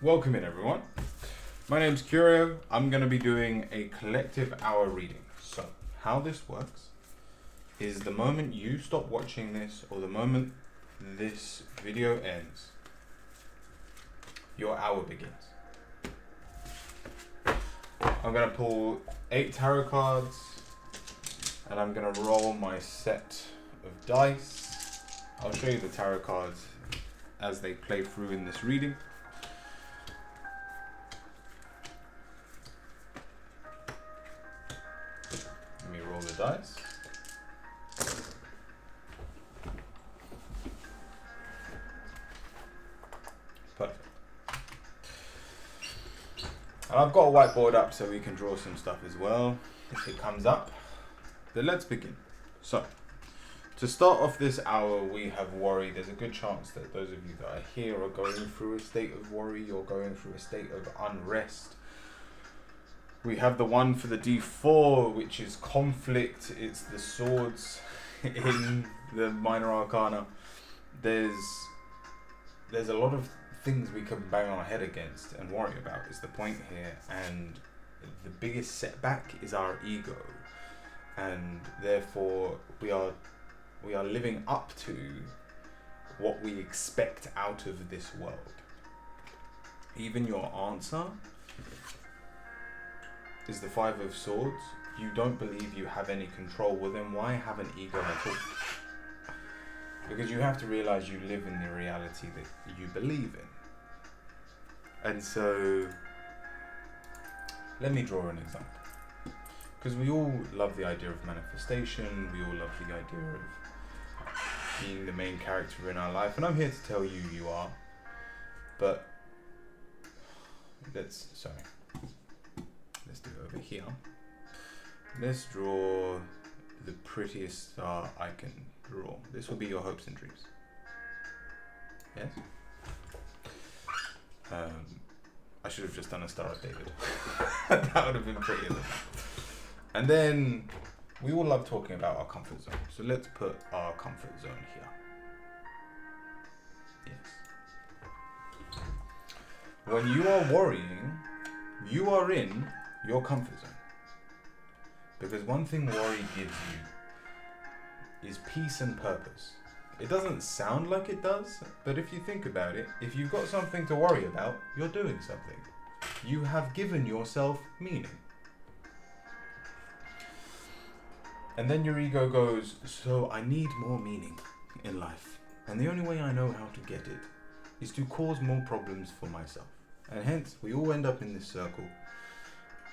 Welcome in, everyone. My name's Curio. I'm going to be doing a collective hour reading. So, how this works is the moment you stop watching this or the moment this video ends, your hour begins. I'm going to pull 8 tarot cards and I'm going to roll my set of dice. I'll show you the tarot cards as they play through in this reading. Let me roll the dice. Perfect. And I've got a whiteboard up so we can draw some stuff as well if it comes up. But let's begin. So, to start off this hour, we have worry. There's a good chance that those of you that are here are going through a state of worry or going through a state of unrest. We have the one for the D4, which is conflict. It's the swords in the minor arcana. There's a lot of things we can bang our head against and worry about is the point here. And the biggest setback is our ego. And therefore we are living up to what we expect out of this world. Even your answer is the 5 of Swords. You don't believe you have any control. Well, then why have an ego at all? Because you have to realize you live in the reality that you believe in. And so, let me draw an example. Because we all love the idea of manifestation. We all love the idea of being the main character in our life. And I'm here to tell you you are. But, let's do it over here. Let's draw the prettiest star I can draw. This will be your hopes and dreams. Yes? I should have just done a Star of David. That would have been pretty enough. And then we all love talking about our comfort zone. So let's put our comfort zone here. Yes. When you are worrying, you are in your comfort zone. Because one thing worry gives you is peace and purpose. It doesn't sound like it does, but if you think about it, if you've got something to worry about, you're doing something. You have given yourself meaning. And then your ego goes, so I need more meaning in life. And the only way I know how to get it is to cause more problems for myself. And hence, we all end up in this circle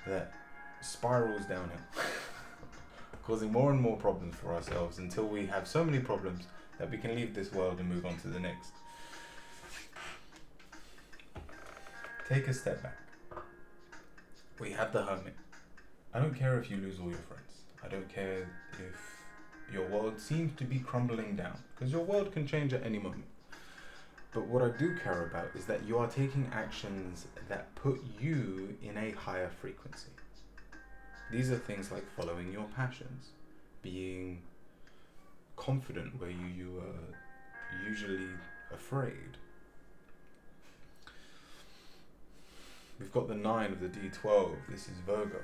that spirals downhill, causing more and more problems for ourselves until we have so many problems that we can leave this world and move on to the next. Take a step back. We have the Hermit. I don't care if you lose all your friends. I don't care if your world seems to be crumbling down, because your world can change at any moment. But what I do care about is that you are taking actions that put you in a higher frequency. These are things like following your passions, being confident where you are usually afraid. We've got the 9 of the D12. This is Virgo.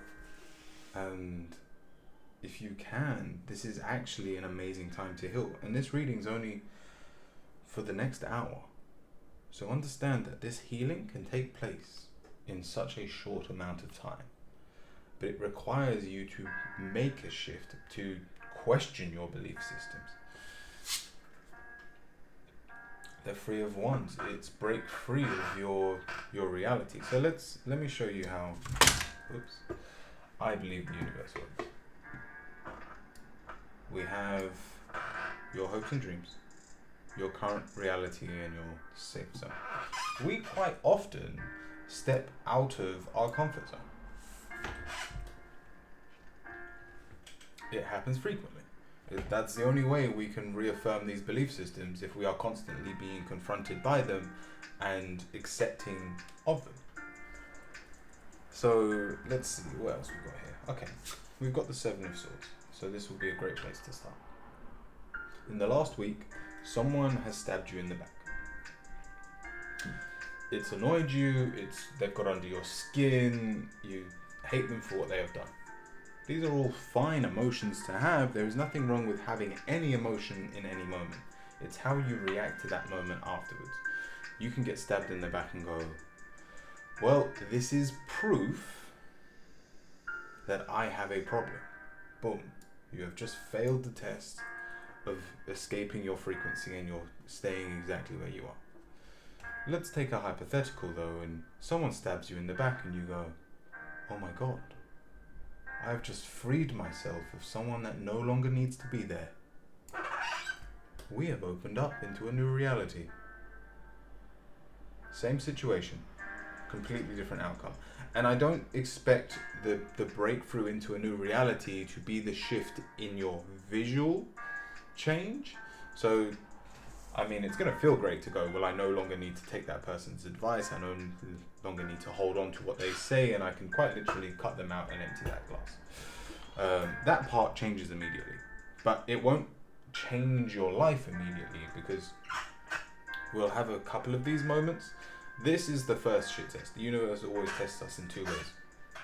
And if you can, this is actually an amazing time to heal. And this reading's only for the next hour. So understand that this healing can take place in such a short amount of time. But it requires you to make a shift, to question your belief systems. The 3 of Wands, it's break free of your reality. So let me show you how I believe the universe works. We have your hopes and dreams, your current reality, and your safe zone. We quite often step out of our comfort zone. It happens frequently. That's the only way we can reaffirm these belief systems, if we are constantly being confronted by them and accepting of them. So let's see, what else we've got here. Okay, we've got the 7 of Swords. So this will be a great place to start. In the last week, someone has stabbed you in the back. it's annoyed you, they've got under your skin, you hate them for what they have done. These are all fine emotions to have. There is nothing wrong with having any emotion in any moment. It's how you react to that moment afterwards. You can get stabbed in the back and go, well, this is proof that I have a problem. Boom. You have just failed the test of escaping your frequency and you're staying exactly where you are. Let's take a hypothetical though, and someone stabs you in the back and you go, oh my God, I have just freed myself of someone that no longer needs to be there. We have opened up into a new reality. Same situation, completely different outcome. And I don't expect the breakthrough into a new reality to be the shift in your visual change. So, I mean, it's going to feel great to go, well, I no longer need to take that person's advice. I no longer need to hold on to what they say, and I can quite literally cut them out and empty that glass. That part changes immediately, but it won't change your life immediately, because we'll have a couple of these moments. This is the first shit test. The universe always tests us in two ways.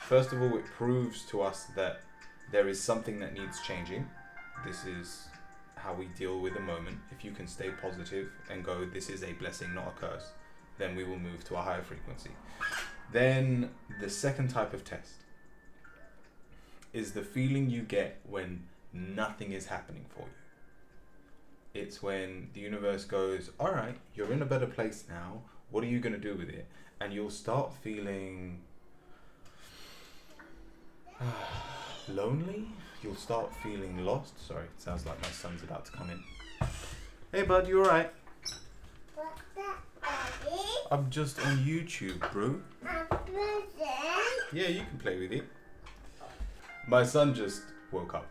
First of all, it proves to us that there is something that needs changing. This is how we deal with a moment. If you can stay positive and go, this is a blessing, not a curse, then we will move to a higher frequency. Then the second type of test is the feeling you get when nothing is happening for you. It's when the universe goes, all right, you're in a better place now. What are you going to do with it? And you'll start feeling lonely. You'll start feeling lost. Sorry, it sounds like my son's about to come in. Hey, bud, you all right? What's that, Daddy? I'm just on YouTube, bro. A present? Yeah, you can play with it. My son just woke up.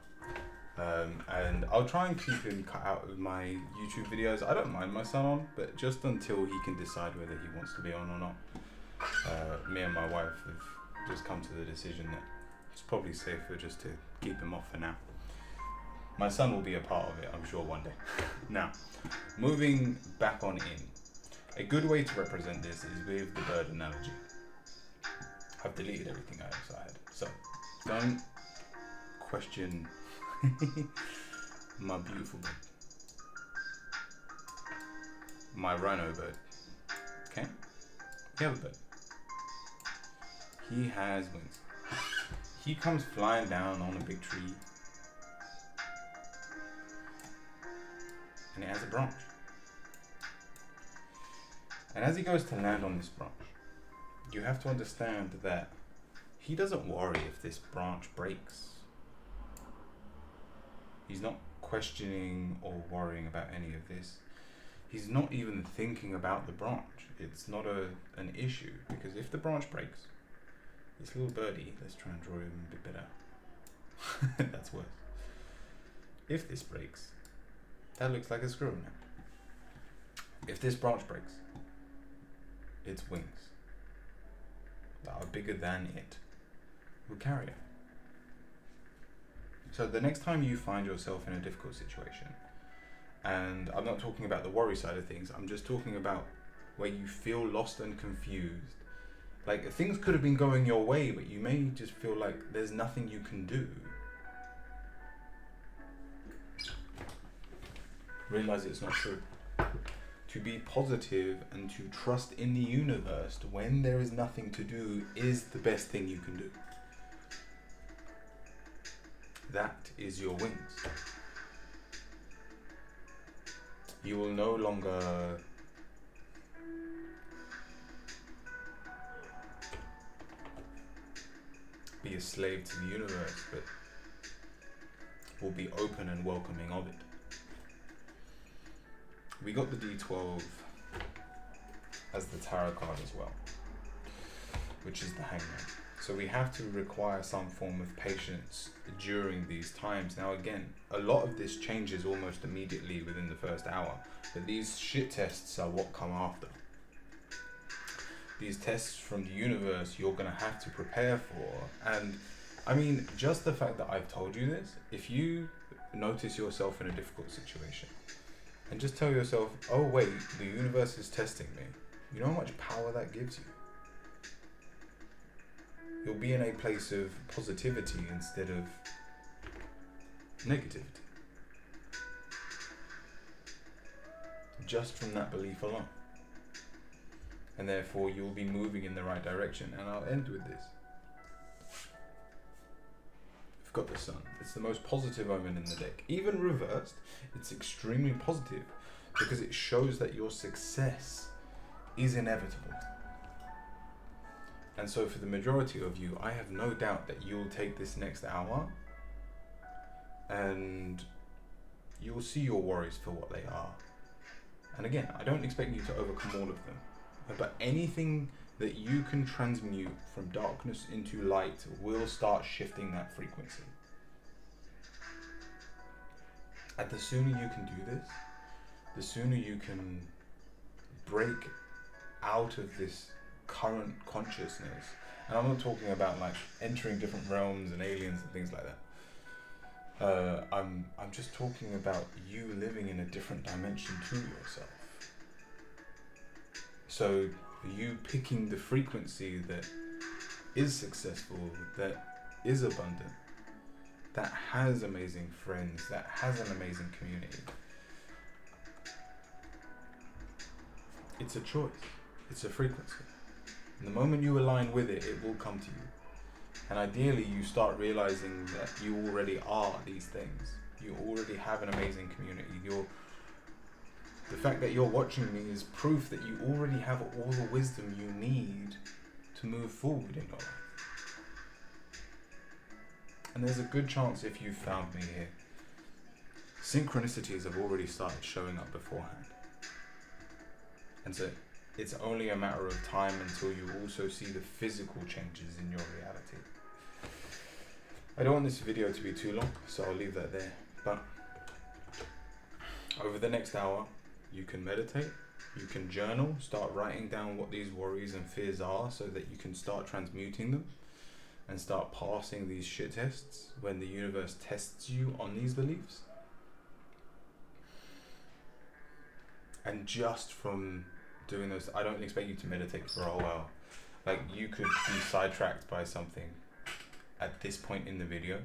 And I'll try and keep him cut out of my YouTube videos. I don't mind my son on, but just until he can decide whether he wants to be on or not. Me and my wife have just come to the decision that it's probably safer just to keep him off for now. My son will be a part of it, I'm sure, one day. Now, moving back on in. A good way to represent this is with the bird analogy. I've deleted everything else I had. So, don't question my beautiful bird. My rhino bird. Okay? We have a bird. He has wings. He comes flying down on a big tree. And it has a branch. And as he goes to land on this branch, you have to understand that he doesn't worry if this branch breaks. He's not questioning or worrying about any of this. He's not even thinking about the branch. It's not an issue, because if the branch breaks, this little birdie, let's try and draw him a bit better. That's worse. If this breaks, that looks like a squirrel now. If this branch breaks, its wings that are bigger than it will carry it. So the next time you find yourself in a difficult situation, and I'm not talking about the worry side of things, I'm just talking about where you feel lost and confused. Like, things could have been going your way, but you may just feel like there's nothing you can do. Realize it's not true. To be positive and to trust in the universe when there is nothing to do is the best thing you can do. That is your wings. You will no longer be a slave to the universe, but will be open and welcoming of it. We got the D12 as the tarot card as well, which is the Hangman. So we have to require some form of patience during these times. Now again, a lot of this changes almost immediately within the first hour, but these shit tests are what come after. These tests from the universe you're gonna have to prepare for. And I mean, just the fact that I've told you this, if you notice yourself in a difficult situation and just tell yourself, oh wait, the universe is testing me. You know how much power that gives you? You'll be in a place of positivity instead of negativity. Just from that belief alone. And therefore you'll be moving in the right direction. And I'll end with this. We've got the sun. It's the most positive omen in the deck. Even reversed, it's extremely positive because it shows that your success is inevitable. And so for the majority of you, I have no doubt that you'll take this next hour and you'll see your worries for what they are. And again, I don't expect you to overcome all of them, but anything that you can transmute from darkness into light will start shifting that frequency. And the sooner you can do this, the sooner you can break out of this current consciousness. And I'm not talking about like entering different realms and aliens and things like that. I'm just talking about you living in a different dimension to yourself. So you picking the frequency that is successful, that is abundant, that has amazing friends, that has an amazing community. It's a choice. It's a frequency. And the moment you align with it, it will come to you. And ideally, you start realizing that you already are these things. You already have an amazing community. The fact that you're watching me is proof that you already have all the wisdom you need to move forward in your life. And there's a good chance if you found me here, synchronicities have already started showing up beforehand. And so it's only a matter of time until you also see the physical changes in your reality. I don't want this video to be too long, so I'll leave that there. But over the next hour, you can meditate, you can journal, start writing down what these worries and fears are so that you can start transmuting them and start passing these shit tests when the universe tests you on these beliefs. And just from doing this, I don't expect you to meditate for a while. Like, you could be sidetracked by something at this point in the video,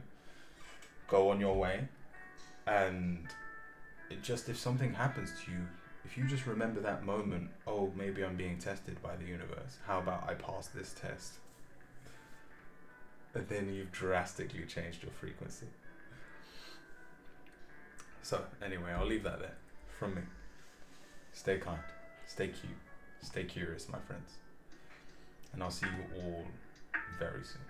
go on your way, and it just, if something happens to you, if you just remember that moment, oh, maybe I'm being tested by the universe, how about I pass this test? And then you've drastically changed your frequency. So anyway, I'll leave that there from me. Stay kind, stay cute, stay curious, my friends. And I'll see you all very soon.